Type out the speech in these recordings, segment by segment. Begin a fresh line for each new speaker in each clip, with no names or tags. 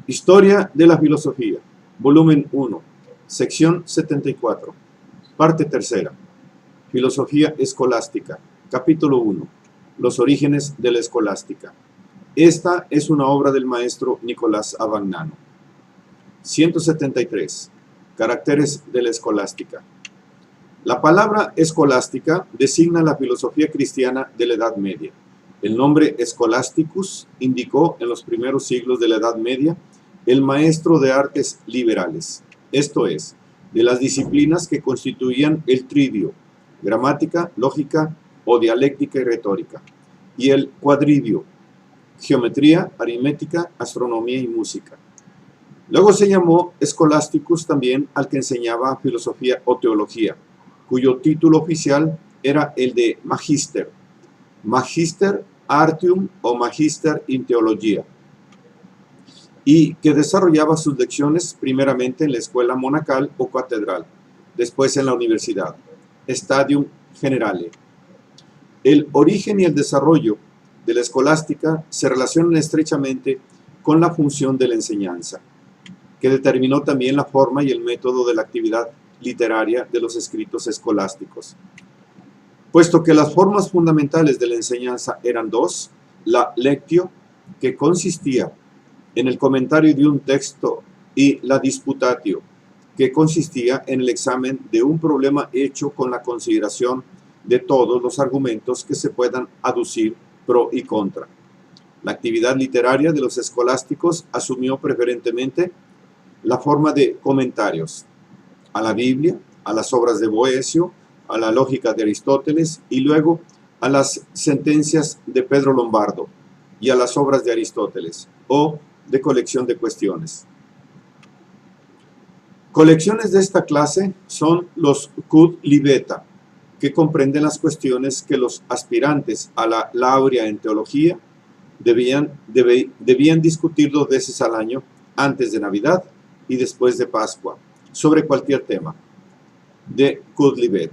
Historia de la filosofía, volumen 1, sección 74, parte tercera, filosofía escolástica, capítulo 1, los orígenes de la escolástica. Esta es una obra del maestro Nicolás Abagnano. 173, caracteres de la escolástica. La palabra escolástica designa la filosofía cristiana de la Edad Media. El nombre Scholasticus indicó en los primeros siglos de la Edad Media el maestro de artes liberales, esto es, de las disciplinas que constituían el tridio, gramática, lógica o dialéctica y retórica, y el cuadridio, geometría, aritmética, astronomía y música. Luego se llamó Scholasticus también al que enseñaba filosofía o teología, cuyo título oficial era el de Magister, Magister Artium o Magister in Theologia, y que desarrollaba sus lecciones primeramente en la escuela monacal o catedral, después en la universidad, Stadium Generale. El origen y el desarrollo de la escolástica se relacionan estrechamente con la función de la enseñanza, que determinó también la forma y el método de la actividad literaria de los escritos escolásticos. Puesto que las formas fundamentales de la enseñanza eran dos, la lectio, que consistía en el comentario de un texto, y la disputatio, que consistía en el examen de un problema hecho con la consideración de todos los argumentos que se puedan aducir pro y contra. La actividad literaria de los escolásticos asumió preferentemente la forma de comentarios a la Biblia, a las obras de Boecio, a la lógica de Aristóteles y luego a las sentencias de Pedro Lombardo y a las obras de Aristóteles, o de colección de cuestiones. Colecciones de esta clase son los Cud Libeta, que comprenden las cuestiones que los aspirantes a la laurea en teología debían discutir 2 veces al año, antes de Navidad y después de Pascua, sobre cualquier tema, de Cud Libet.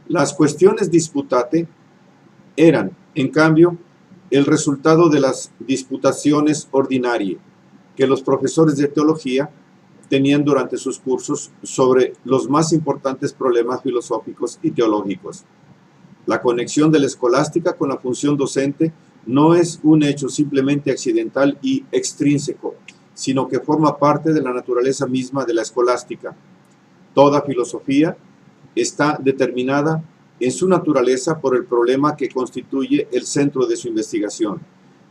Las cuestiones disputate eran, en cambio, el resultado de las disputaciones ordinariae que los profesores de teología tenían durante sus cursos sobre los más importantes problemas filosóficos y teológicos. La conexión de la escolástica con la función docente no es un hecho simplemente accidental y extrínseco, sino que forma parte de la naturaleza misma de la escolástica. Toda filosofía está determinada en su naturaleza por el problema que constituye el centro de su investigación,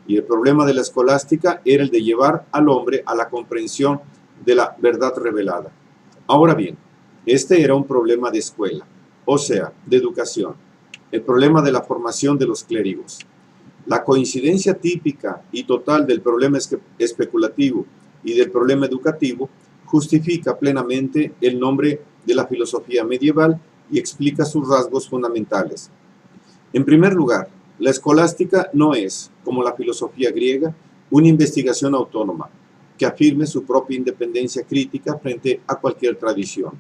y el problema de la escolástica era el de llevar al hombre a la comprensión de la verdad revelada. Ahora bien, este era un problema de escuela, o sea, de educación, el problema de la formación de los clérigos. La coincidencia típica y total del problema especulativo y del problema educativo justifica plenamente el nombre de la filosofía medieval y explica sus rasgos fundamentales. En primer lugar, la escolástica no es, como la filosofía griega, una investigación autónoma que afirme su propia independencia crítica frente a cualquier tradición.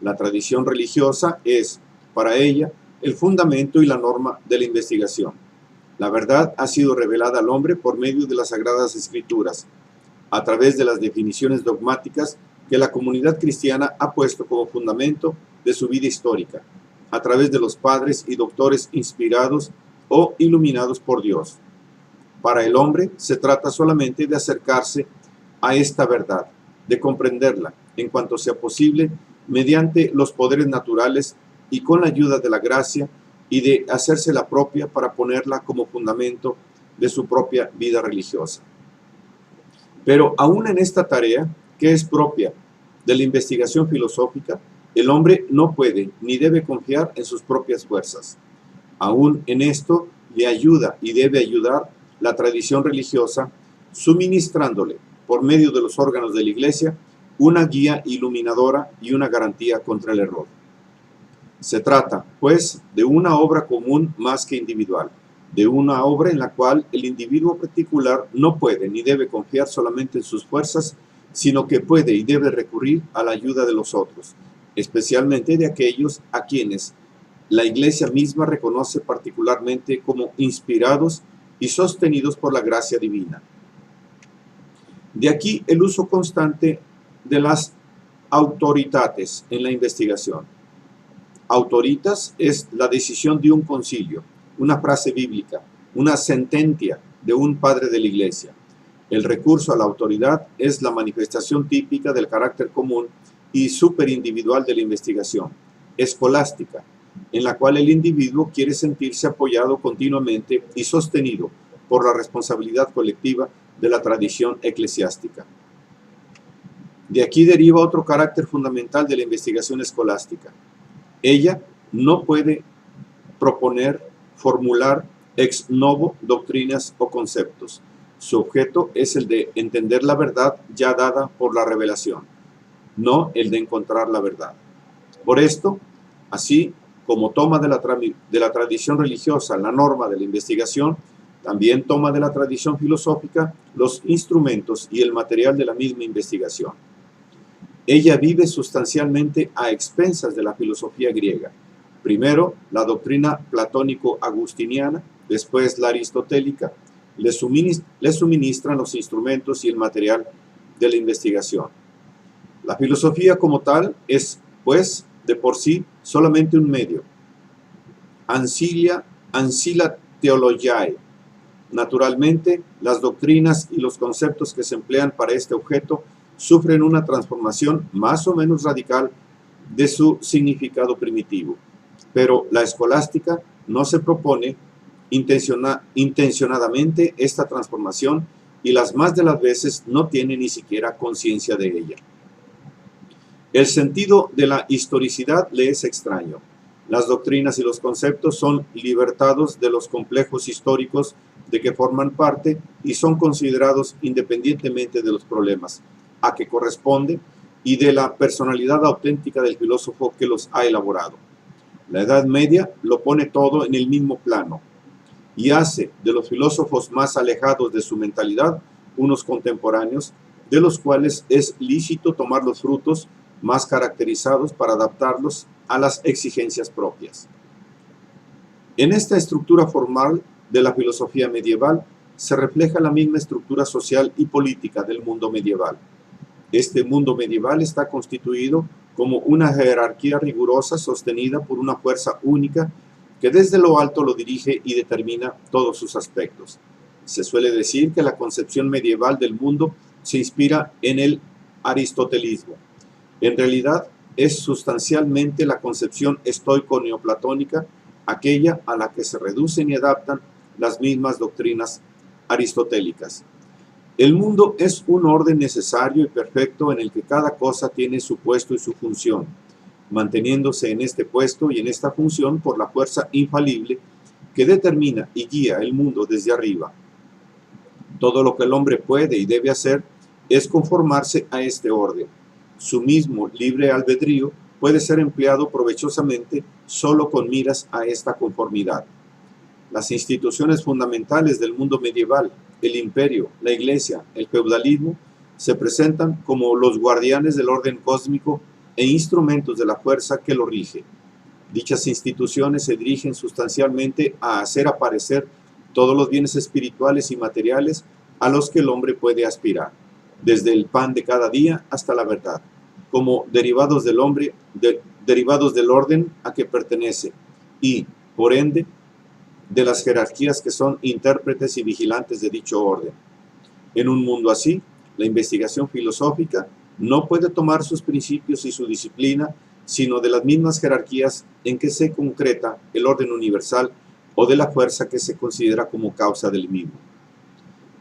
La tradición religiosa es, para ella, el fundamento y la norma de la investigación. La verdad ha sido revelada al hombre por medio de las Sagradas Escrituras, a través de las definiciones dogmáticas que la comunidad cristiana ha puesto como fundamento de su vida histórica, a través de los padres y doctores inspirados o iluminados por Dios. Para el hombre se trata solamente de acercarse a esta verdad, de comprenderla, en cuanto sea posible, mediante los poderes naturales y con la ayuda de la gracia, y de hacérsela propia para ponerla como fundamento de su propia vida religiosa. Pero aún en esta tarea, que es propia de la investigación filosófica, el hombre no puede ni debe confiar en sus propias fuerzas. Aún en esto le ayuda y debe ayudar la tradición religiosa, suministrándole, por medio de los órganos de la Iglesia, una guía iluminadora y una garantía contra el error. Se trata, pues, de una obra común más que individual, de una obra en la cual el individuo particular no puede ni debe confiar solamente en sus fuerzas, sino que puede y debe recurrir a la ayuda de los otros, especialmente de aquellos a quienes la Iglesia misma reconoce particularmente como inspirados y sostenidos por la gracia divina. De aquí el uso constante de las autoritates en la investigación. Autoritas es la decisión de un concilio, una frase bíblica, una sentencia de un padre de la iglesia. El recurso a la autoridad es la manifestación típica del carácter común y superindividual de la investigación, escolástica, en la cual el individuo quiere sentirse apoyado continuamente y sostenido por la responsabilidad colectiva de la tradición eclesiástica. De aquí deriva otro carácter fundamental de la investigación escolástica. Ella no puede proponer, formular ex novo doctrinas o conceptos. Su objeto es el de entender la verdad ya dada por la revelación, no el de encontrar la verdad. Por esto, así como toma de la tradición religiosa la norma de la investigación, también toma de la tradición filosófica los instrumentos y el material de la misma investigación. Ella vive sustancialmente a expensas de la filosofía griega. Primero, la doctrina platónico-agustiniana, después la aristotélica, le suministran los instrumentos y el material de la investigación. La filosofía como tal es, pues, de por sí, solamente un medio. Ancilla theologiae. Naturalmente, las doctrinas y los conceptos que se emplean para este objeto sufren una transformación más o menos radical de su significado primitivo. Pero la escolástica no se propone intencionadamente esta transformación y las más de las veces no tiene ni siquiera conciencia de ella. El sentido de la historicidad le es extraño. Las doctrinas y los conceptos son libertados de los complejos históricos de que forman parte y son considerados independientemente de los problemas a que corresponde y de la personalidad auténtica del filósofo que los ha elaborado. La Edad Media lo pone todo en el mismo plano y hace de los filósofos más alejados de su mentalidad unos contemporáneos, de los cuales es lícito tomar los frutos más caracterizados para adaptarlos a las exigencias propias. En esta estructura formal de la filosofía medieval se refleja la misma estructura social y política del mundo medieval. Este mundo medieval está constituido como una jerarquía rigurosa sostenida por una fuerza única que desde lo alto lo dirige y determina todos sus aspectos. Se suele decir que la concepción medieval del mundo se inspira en el aristotelismo. En realidad, es sustancialmente la concepción estoico-neoplatónica, aquella a la que se reducen y adaptan las mismas doctrinas aristotélicas. El mundo es un orden necesario y perfecto en el que cada cosa tiene su puesto y su función, manteniéndose en este puesto y en esta función por la fuerza infalible que determina y guía el mundo desde arriba. Todo lo que el hombre puede y debe hacer es conformarse a este orden. Su mismo libre albedrío puede ser empleado provechosamente solo con miras a esta conformidad. Las instituciones fundamentales del mundo medieval, el imperio, la iglesia, el feudalismo, se presentan como los guardianes del orden cósmico e instrumentos de la fuerza que lo rige. Dichas instituciones se dirigen sustancialmente a hacer aparecer todos los bienes espirituales y materiales a los que el hombre puede aspirar, desde el pan de cada día hasta la verdad, como derivados del hombre, derivados del orden a que pertenece y, por ende, de las jerarquías que son intérpretes y vigilantes de dicho orden. En un mundo así, la investigación filosófica no puede tomar sus principios y su disciplina, sino de las mismas jerarquías en que se concreta el orden universal o de la fuerza que se considera como causa del mismo.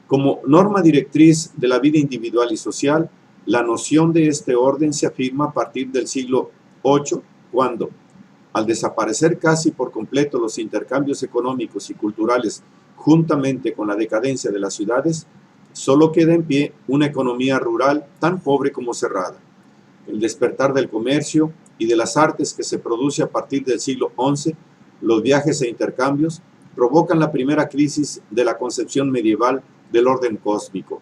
Como norma directriz de la vida individual y social, la noción de este orden se afirma a partir del siglo VIII, cuando, al desaparecer casi por completo los intercambios económicos y culturales juntamente con la decadencia de las ciudades, solo queda en pie una economía rural tan pobre como cerrada. El despertar del comercio y de las artes que se produce a partir del siglo XI, los viajes e intercambios, provocan la primera crisis de la concepción medieval del orden cósmico.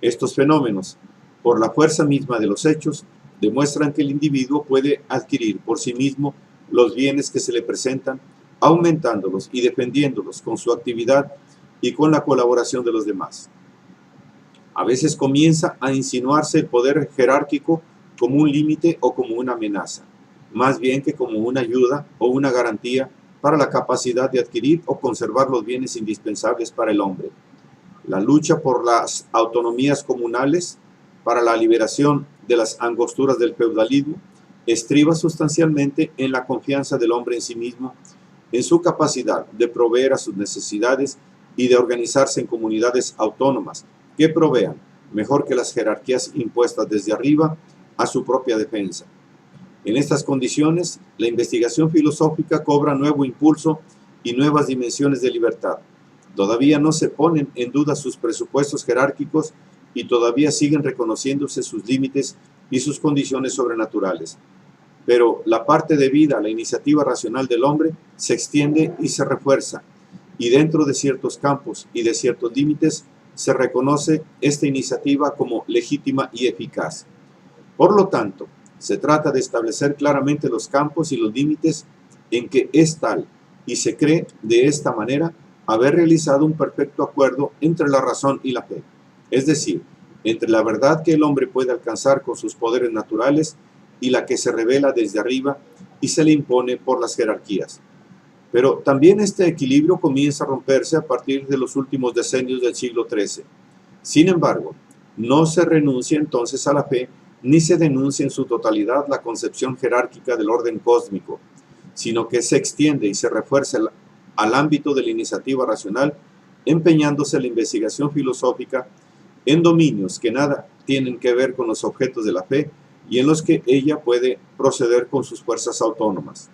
Estos fenómenos, por la fuerza misma de los hechos, demuestran que el individuo puede adquirir por sí mismo los bienes que se le presentan, aumentándolos y defendiéndolos con su actividad y con la colaboración de los demás. A veces comienza a insinuarse el poder jerárquico como un límite o como una amenaza, más bien que como una ayuda o una garantía para la capacidad de adquirir o conservar los bienes indispensables para el hombre. La lucha por las autonomías comunales, para la liberación de las angosturas del feudalismo, estriba sustancialmente en la confianza del hombre en sí mismo, en su capacidad de proveer a sus necesidades y de organizarse en comunidades autónomas que provean, mejor que las jerarquías impuestas desde arriba, a su propia defensa. En estas condiciones, la investigación filosófica cobra nuevo impulso y nuevas dimensiones de libertad. Todavía no se ponen en duda sus presupuestos jerárquicos y todavía siguen reconociéndose sus límites y sus condiciones sobrenaturales. Pero la parte debida a la iniciativa racional del hombre se extiende y se refuerza, y dentro de ciertos campos y de ciertos límites se reconoce esta iniciativa como legítima y eficaz. Por lo tanto, se trata de establecer claramente los campos y los límites en que es tal, y se cree de esta manera haber realizado un perfecto acuerdo entre la razón y la fe, es decir, entre la verdad que el hombre puede alcanzar con sus poderes naturales y la que se revela desde arriba y se le impone por las jerarquías. Pero también este equilibrio comienza a romperse a partir de los últimos decenios del siglo XIII. Sin embargo, no se renuncia entonces a la fe ni se denuncia en su totalidad la concepción jerárquica del orden cósmico, sino que se extiende y se refuerza al ámbito de la iniciativa racional, empeñándose la investigación filosófica en dominios que nada tienen que ver con los objetos de la fe y en los que ella puede proceder con sus fuerzas autónomas.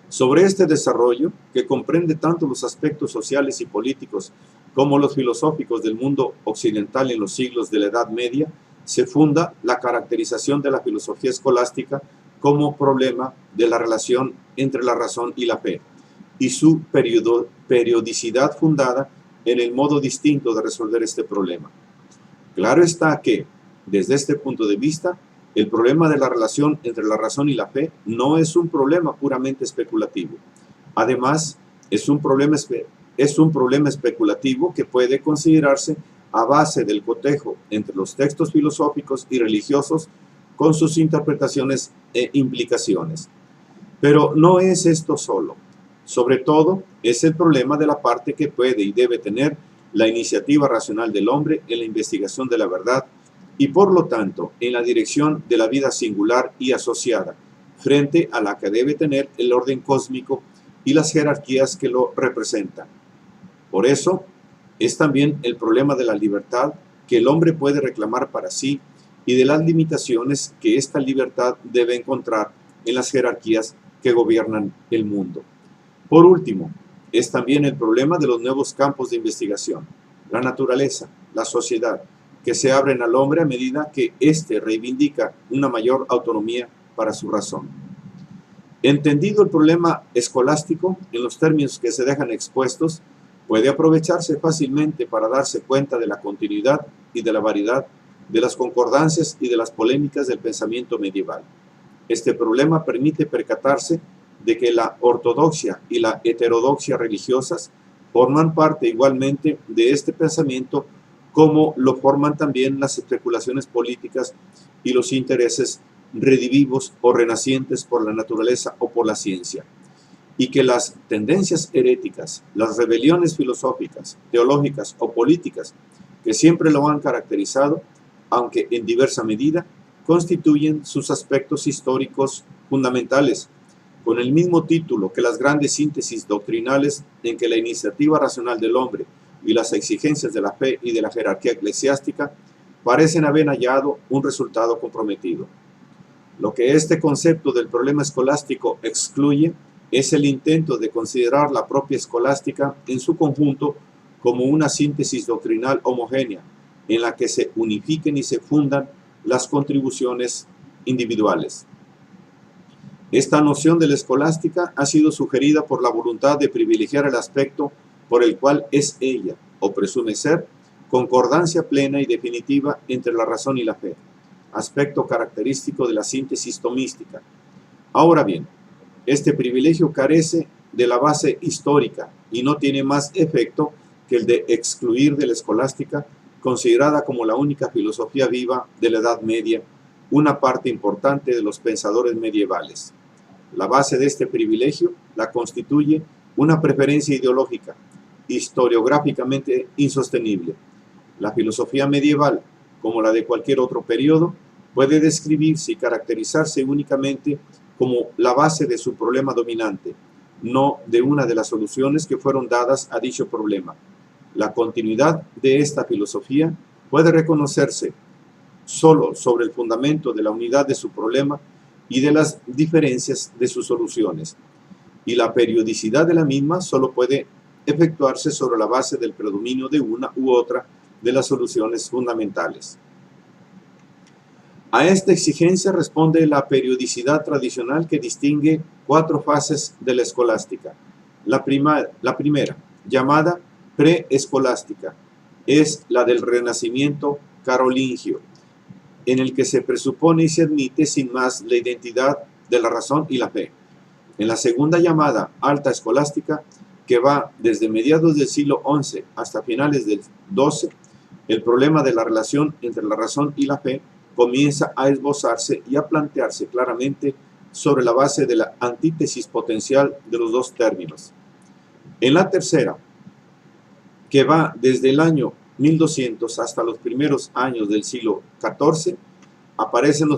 Sobre este desarrollo, que comprende tanto los aspectos sociales y políticos como los filosóficos del mundo occidental en los siglos de la Edad Media, se funda la caracterización de la filosofía escolástica como problema de la relación entre la razón y la fe, y su periodicidad fundada en el modo distinto de resolver este problema. Claro está que, desde este punto de vista, el problema de la relación entre la razón y la fe no es un problema puramente especulativo. Además, es un problema especulativo que puede considerarse a base del cotejo entre los textos filosóficos y religiosos con sus interpretaciones e implicaciones. Pero no es esto solo. Sobre todo, es el problema de la parte que puede y debe tener la iniciativa racional del hombre en la investigación de la verdad y, por lo tanto, en la dirección de la vida singular y asociada, frente a la que debe tener el orden cósmico y las jerarquías que lo representan. Por eso, es también el problema de la libertad que el hombre puede reclamar para sí y de las limitaciones que esta libertad debe encontrar en las jerarquías que gobiernan el mundo. Por último, es también el problema de los nuevos campos de investigación, la naturaleza, la sociedad, que se abren al hombre a medida que éste reivindica una mayor autonomía para su razón. Entendido el problema escolástico en los términos que se dejan expuestos, puede aprovecharse fácilmente para darse cuenta de la continuidad y de la variedad de las concordancias y de las polémicas del pensamiento medieval. Este problema permite percatarse de que la ortodoxia y la heterodoxia religiosas forman parte igualmente de este pensamiento, como lo forman también las especulaciones políticas y los intereses redivivos o renacientes por la naturaleza o por la ciencia, y que las tendencias heréticas, las rebeliones filosóficas, teológicas o políticas que siempre lo han caracterizado, aunque en diversa medida, constituyen sus aspectos históricos fundamentales, con el mismo título que las grandes síntesis doctrinales en que la iniciativa racional del hombre y las exigencias de la fe y de la jerarquía eclesiástica parecen haber hallado un resultado comprometido. Lo que este concepto del problema escolástico excluye es el intento de considerar la propia escolástica en su conjunto como una síntesis doctrinal homogénea, en la que se unifiquen y se fundan las contribuciones individuales. Esta noción de la escolástica ha sido sugerida por la voluntad de privilegiar el aspecto por el cual es ella, o presume ser, concordancia plena y definitiva entre la razón y la fe, aspecto característico de la síntesis tomística. Ahora bien, este privilegio carece de la base histórica y no tiene más efecto que el de excluir de la escolástica considerada como la única filosofía viva de la Edad Media, una parte importante de los pensadores medievales. La base de este privilegio la constituye una preferencia ideológica, historiográficamente insostenible. La filosofía medieval, como la de cualquier otro periodo, puede describirse y caracterizarse únicamente como la base de su problema dominante, no de una de las soluciones que fueron dadas a dicho problema. La continuidad de esta filosofía puede reconocerse solo sobre el fundamento de la unidad de su problema y de las diferencias de sus soluciones, y la periodicidad de la misma solo puede efectuarse sobre la base del predominio de una u otra de las soluciones fundamentales. A esta exigencia responde la periodicidad tradicional que distingue 4 fases de la escolástica. La primera, llamada preescolástica, es la del Renacimiento carolingio, en el que se presupone y se admite sin más la identidad de la razón y la fe. En la segunda, llamada alta escolástica, que va desde mediados del siglo XI hasta finales del XII, el problema de la relación entre la razón y la fe comienza a esbozarse y a plantearse claramente sobre la base de la antítesis potencial de los dos términos. En la tercera, que va desde el año 1200 hasta los primeros años del siglo XIV, aparecen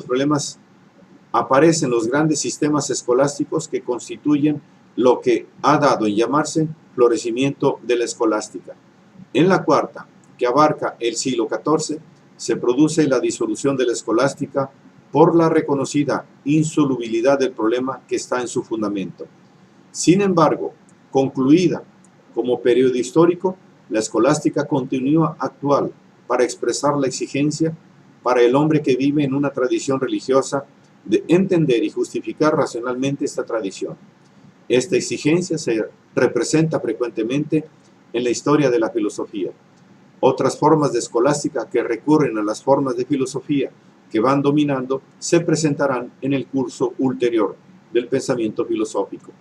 los grandes sistemas escolásticos que constituyen lo que ha dado en llamarse florecimiento de la escolástica. En la cuarta, que abarca el siglo XIV, se produce la disolución de la escolástica por la reconocida insolubilidad del problema que está en su fundamento. Sin embargo, concluida como periodo histórico, la escolástica continúa actual para expresar la exigencia para el hombre que vive en una tradición religiosa de entender y justificar racionalmente esta tradición. Esta exigencia se representa frecuentemente en la historia de la filosofía. Otras formas de escolástica que recurren a las formas de filosofía que van dominando se presentarán en el curso ulterior del pensamiento filosófico.